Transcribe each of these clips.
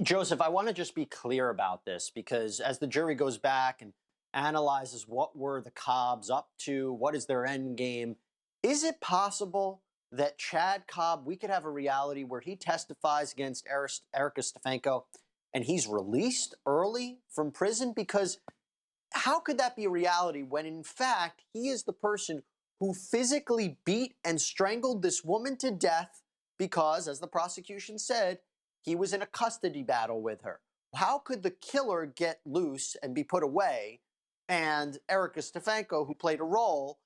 Joseph, I want to just be clear about this because as the jury goes back and analyzes what were the Cobbs up to, what is their end game, is it possible that Chad Cobb, we could have a reality where he testifies against Erica Stefanko and he's released early from prison? Because how could that be a reality when, in fact, he is the person who physically beat and strangled this woman to death because, as the prosecution said, he was in a custody battle with her? How could the killer get loose and be put away, and Erica Stefanko, who played a role,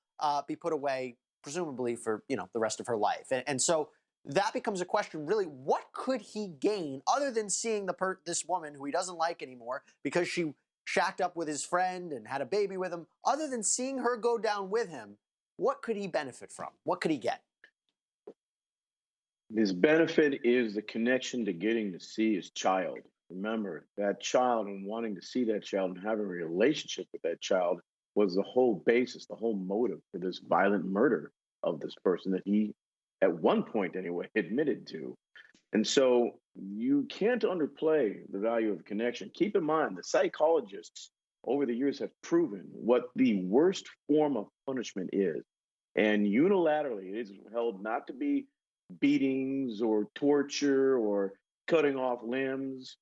be put away, presumably for the rest of her life? And so that becomes a question. Really, what could he gain other than seeing this woman who he doesn't like anymore because she shacked up with his friend and had a baby with him? Other than seeing her go down with him, what could he benefit from? What could he get? His benefit is the connection to getting to see his child. Remember, that child and wanting to see that child and having a relationship with that child was the whole basis, the whole motive for this violent murder of this person that he, at one point anyway, admitted to. And so you can't underplay the value of connection. Keep in mind, the psychologists over the years have proven what the worst form of punishment is. And unilaterally, it is held not to be beatings or torture or cutting off limbs.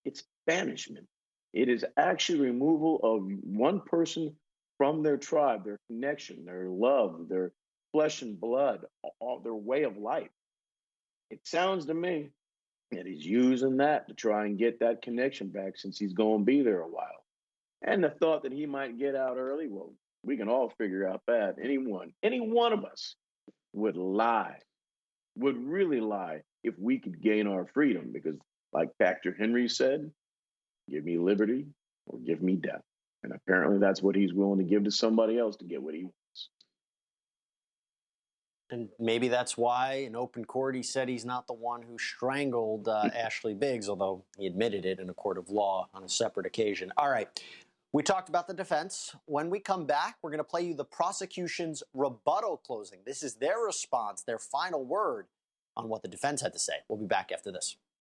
It's banishment. It is actually removal of one person from their tribe, their connection, their love, their flesh and blood, all their way of life. It sounds to me that he's using that to try and get that connection back since he's going to be there a while. And the thought that he might get out early, well, we can all figure out that. Any one of us would lie, would really lie if we could gain our freedom. Because, like Dr. Henry said, give me liberty or give me death. And apparently that's what he's willing to give to somebody else to get what he wants. And maybe that's why in open court he said he's not the one who strangled Ashley Biggs, although he admitted it in a court of law on a separate occasion. All right. We talked about the defense. When we come back, we're going to play you the prosecution's rebuttal closing. This is their response, their final word on what the defense had to say. We'll be back after this.